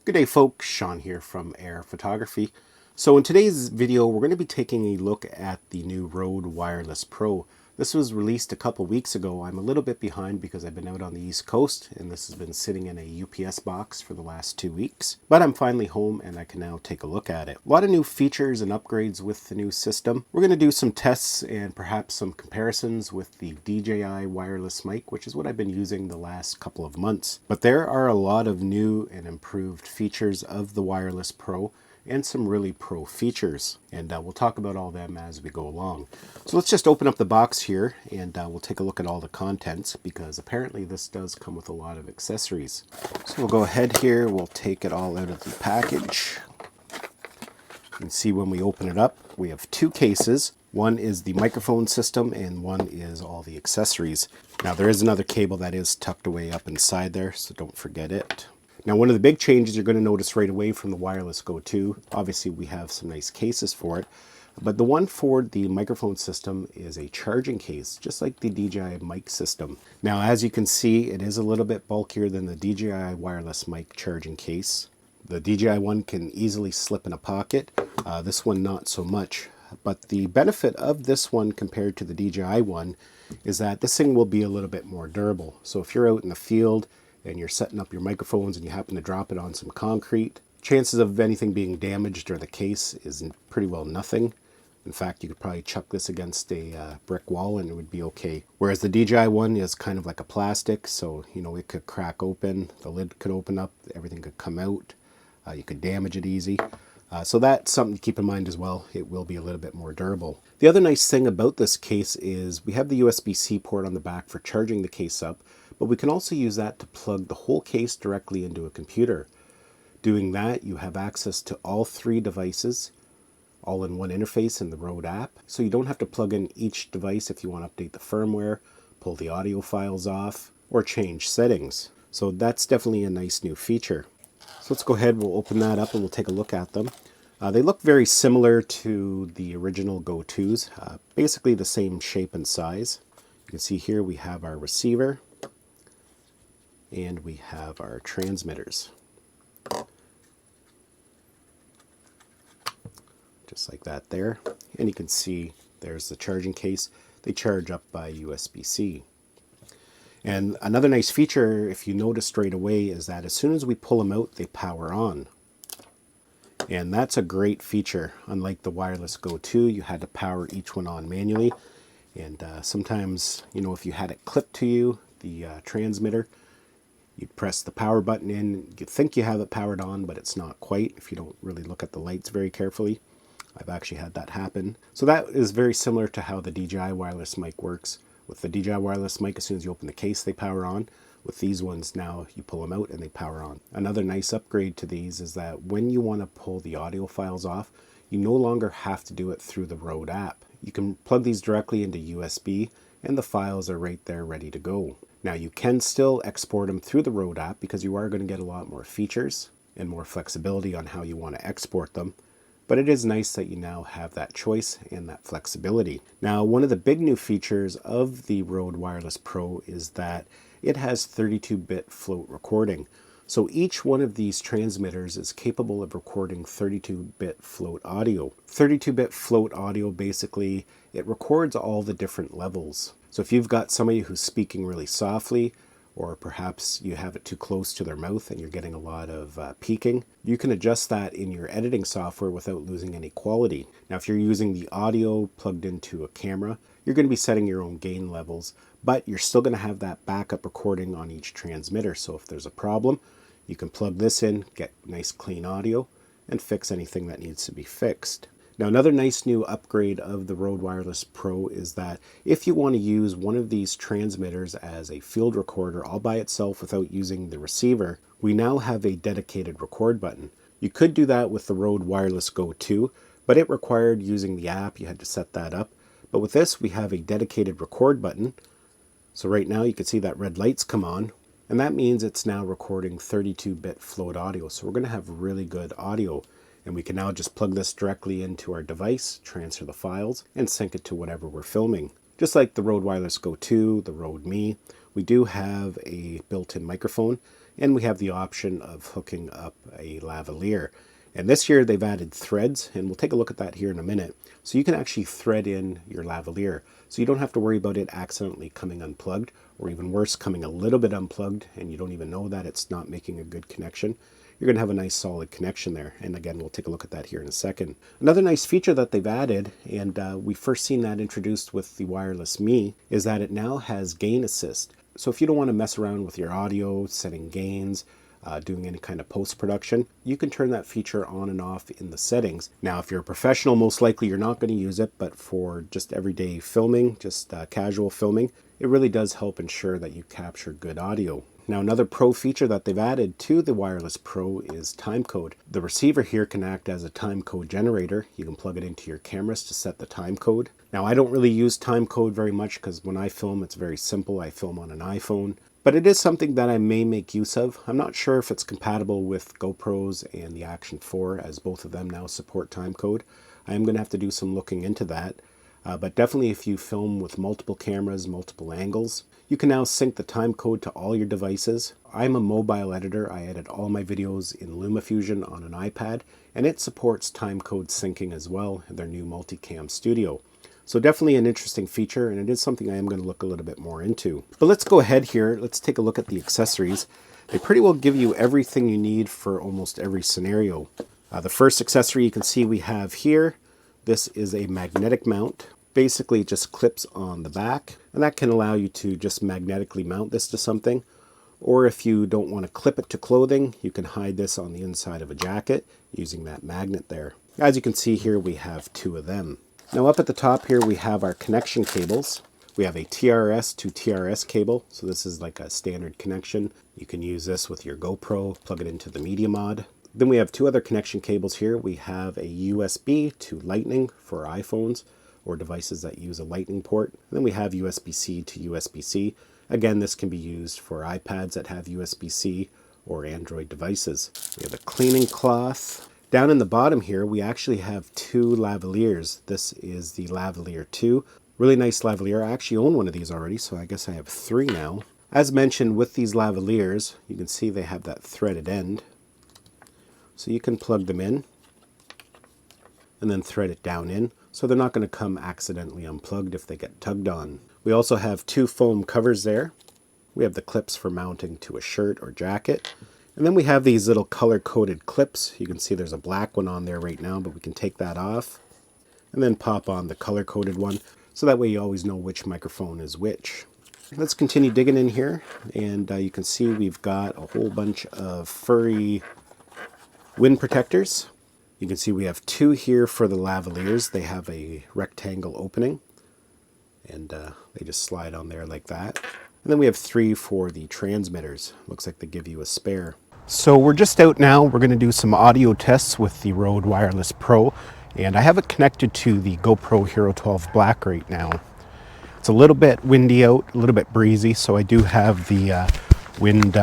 Good day folks, Sean here from Air Photography. So in today's video we're going to be taking a look at the new Rode Wireless Pro. This was released a couple weeks ago. I'm a little bit behind because I've been out on the East Coast and this has been sitting in a UPS box for the last 2 weeks. But I'm finally home and I can now take a look at it. A lot of new features and upgrades with the new system. We're going to do some tests and perhaps some comparisons with the DJI wireless mic, which is what I've been using the last couple of months. But there are a lot of new and improved features of the Wireless Pro and some really pro features, and we'll talk about all them as we go along. So let's just open up the box here and we'll take a look at all the contents, because apparently this does come with a lot of accessories. So we'll go ahead here, we'll take it all out of the package. You can see when we open it up we have two cases. One is the microphone system and one is all the accessories. Now there is another cable that is tucked away up inside there, so don't forget it. Now, one of the big changes you're going to notice right away from the Wireless Go 2, obviously we have some nice cases for it, but the one for the microphone system is a charging case, just like the DJI mic system. Now, as you can see, it is a little bit bulkier than the DJI wireless mic charging case. The DJI one can easily slip in a pocket, this one not so much. But the benefit of this one compared to the DJI one is that this thing will be a little bit more durable. So if you're out in the field and you're setting up your microphones and you happen to drop it on some concrete, chances of anything being damaged or the case is pretty well nothing. In fact, you could probably chuck this against a brick wall and it would be okay. Whereas the DJI one is kind of like a plastic, so it could crack open, the lid could open up, everything could come out, you could damage it easy. So that's something to keep in mind as well. It will be a little bit more durable. The other nice thing about this case is we have the USB-C port on the back for charging the case up, but we can also use that to plug the whole case directly into a computer. Doing that, you have access to all three devices, all in one interface in the Rode app. So you don't have to plug in each device if you want to update the firmware, pull the audio files off, or change settings. So that's definitely a nice new feature. So let's go ahead, we'll open that up and we'll take a look at them. They look very similar to the original Go 2s, basically the same shape and size. You can see here we have our receiver and we have our transmitters. Just like that there. And you can see there's the charging case. They charge up by USB-C. And another nice feature, if you notice straight away, is that as soon as we pull them out, they power on. And that's a great feature. Unlike the Wireless Go 2, you had to power each one on manually. And sometimes, if you had it clipped to you, the transmitter, you'd press the power button in, you think you have it powered on, but it's not quite if you don't really look at the lights very carefully. I've actually had that happen. So that is very similar to how the DJI wireless mic works. With the DJI wireless mic, as soon as you open the case, they power on. With these ones now, you pull them out and they power on. Another nice upgrade to these is that when you want to pull the audio files off, you no longer have to do it through the Rode app. You can plug these directly into USB and the files are right there ready to go. Now you can still export them through the Rode app because you are going to get a lot more features and more flexibility on how you want to export them. But it is nice that you now have that choice and that flexibility. Now, one of the big new features of the Rode Wireless Pro is that it has 32-bit float recording. So each one of these transmitters is capable of recording 32-bit float audio. 32-bit float audio, basically, it records all the different levels. So if you've got somebody who's speaking really softly, or perhaps you have it too close to their mouth and you're getting a lot of peaking, you can adjust that in your editing software without losing any quality. Now, if you're using the audio plugged into a camera, you're going to be setting your own gain levels, but you're still going to have that backup recording on each transmitter. So if there's a problem, you can plug this in, get nice clean audio, and fix anything that needs to be fixed. Now, another nice new upgrade of the Rode Wireless Pro is that if you want to use one of these transmitters as a field recorder all by itself without using the receiver, we now have a dedicated record button. You could do that with the Rode Wireless Go 2, but it required using the app. You had to set that up. But with this, we have a dedicated record button. So right now you can see that red light's come on, and that means it's now recording 32-bit float audio. So we're going to have really good audio. And we can now just plug this directly into our device, transfer the files, and sync it to whatever we're filming. Just like the Rode Wireless Go 2, the Rode Me, we do have a built-in microphone, and we have the option of hooking up a lavalier. And this year they've added threads, and we'll take a look at that here in a minute. So you can actually thread in your lavalier, so you don't have to worry about it accidentally coming unplugged, or even worse, coming a little bit unplugged and you don't even know that it's not making a good connection. You're going to have a nice solid connection there. And again, we'll take a look at that here in a second. Another nice feature that they've added, and we first seen that introduced with the Wireless Me, is that it now has gain assist. So if you don't want to mess around with your audio, setting gains, doing any kind of post-production, you can turn that feature on and off in the settings. Now, if you're a professional, most likely you're not going to use it, but for just everyday filming, just casual filming, it really does help ensure that you capture good audio. Now, another pro feature that they've added to the Wireless Pro is timecode. The receiver here can act as a timecode generator. You can plug it into your cameras to set the timecode. Now, I don't really use timecode very much because when I film, it's very simple. I film on an iPhone. But it is something that I may make use of. I'm not sure if it's compatible with GoPros and the Action 4, as both of them now support timecode. I am going to have to do some looking into that. But definitely if you film with multiple cameras, multiple angles, you can now sync the timecode to all your devices. I'm a mobile editor. I edit all my videos in LumaFusion on an iPad, and it supports timecode syncing as well in their new multicam studio. So definitely an interesting feature, and it is something I am going to look a little bit more into. But let's go ahead here. Let's take a look at the accessories. They pretty well give you everything you need for almost every scenario. The first accessory you can see we have here, this is a magnetic mount. Basically it just clips on the back, and that can allow you to just magnetically mount this to something. Or if you don't want to clip it to clothing, you can hide this on the inside of a jacket using that magnet there. As you can see here, we have two of them. Now up at the top here we have our connection cables. We have a TRS to TRS cable, so this is like a standard connection. You can use this with your GoPro, plug it into the media mod. Then we have two other connection cables here. We have a USB to Lightning for iPhones or devices that use a Lightning port. And then we have USB-C to USB-C. Again, this can be used for iPads that have USB-C or Android devices. We have a cleaning cloth. Down in the bottom here, we actually have two lavaliers. This is the lavalier 2. Really nice lavalier. I actually own one of these already, so I guess I have 3 now. As mentioned, with these lavaliers, you can see they have that threaded end. So you can plug them in and then thread it down in, so they're not going to come accidentally unplugged if they get tugged on. We also have 2 foam covers there. We have the clips for mounting to a shirt or jacket. And then we have these little color-coded clips. You can see there's a black one on there right now, but we can take that off and then pop on the color-coded one, so that way you always know which microphone is which. Let's continue digging in here, and you can see we've got a whole bunch of furry wind protectors. You can see we have 2 here for the lavaliers. They have a rectangle opening, and they just slide on there like that. And then we have 3 for the transmitters. Looks like they give you a spare. So we're just out now. We're going to do some audio tests with the Rode Wireless Pro, and I have it connected to the GoPro Hero 12 Black right now. It's a little bit windy out, a little bit breezy, so I do have the wind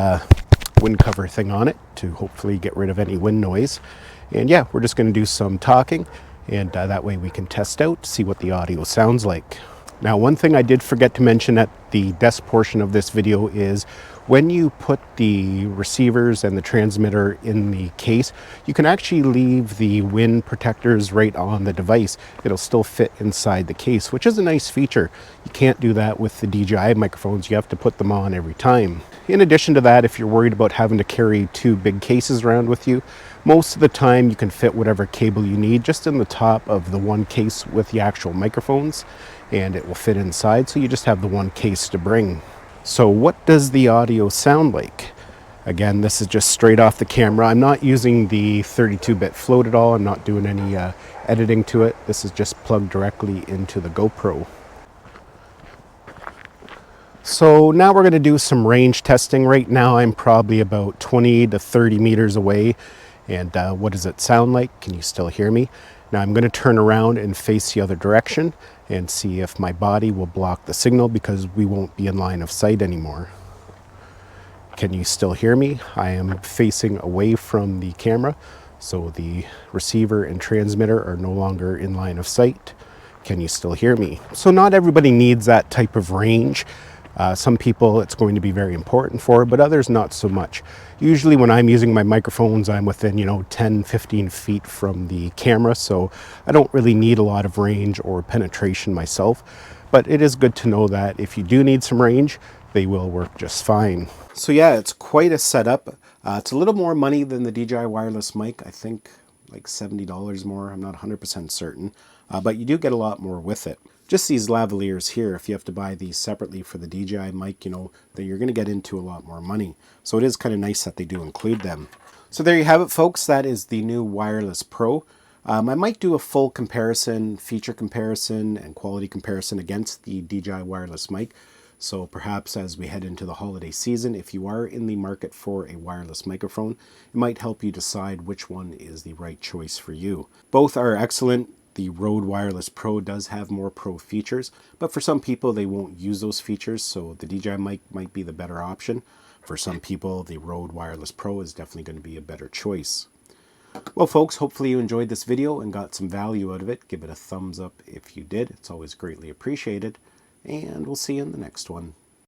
cover thing on it to hopefully get rid of any wind noise. And yeah, we're just going to do some talking, and that way we can test out, see what the audio sounds like. Now, one thing I did forget to mention at the desk portion of this video is when you put the receivers and the transmitter in the case, you can actually leave the wind protectors right on the device. It'll still fit inside the case, which is a nice feature. You can't do that with the DJI microphones. You have to put them on every time. In addition to that, if you're worried about having to carry 2 big cases around with you, most of the time you can fit whatever cable you need just in the top of the one case with the actual microphones, and it will fit inside, so you just have the one case to bring. So what does the audio sound like? Again, this is just straight off the camera. I'm not using the 32-bit float at all. I'm not doing any editing to it. This is just plugged directly into the GoPro. So now we're going to do some range testing. Right now I'm probably about 20 to 30 meters away. And what does it sound like? Can you still hear me? Now I'm going to turn around and face the other direction and see if my body will block the signal, because we won't be in line of sight anymore. Can you still hear me? I am facing away from the camera, so the receiver and transmitter are no longer in line of sight. Can you still hear me? So not everybody needs that type of range, Some people it's going to be very important for, but others not so much. Usually when I'm using my microphones, I'm within, 10, 15 feet from the camera, so I don't really need a lot of range or penetration myself. But it is good to know that if you do need some range, they will work just fine. So yeah, it's quite a setup. It's a little more money than the DJI wireless mic. I think like $70 more. I'm not 100% certain, but you do get a lot more with it. Just these lavaliers here, if you have to buy these separately for the DJI mic, then you're going to get into a lot more money. So it is kind of nice that they do include them. So there you have it, folks. That is the new Wireless Pro. I might do a full comparison, feature comparison, and quality comparison against the DJI wireless mic. So perhaps as we head into the holiday season, if you are in the market for a wireless microphone, it might help you decide which one is the right choice for you. Both are excellent. The Rode Wireless Pro does have more pro features, but for some people they won't use those features, so the DJI mic might be the better option. For some people, the Rode Wireless Pro is definitely going to be a better choice. Well, folks, hopefully you enjoyed this video and got some value out of it. Give it a thumbs up if you did. It's always greatly appreciated. And we'll see you in the next one.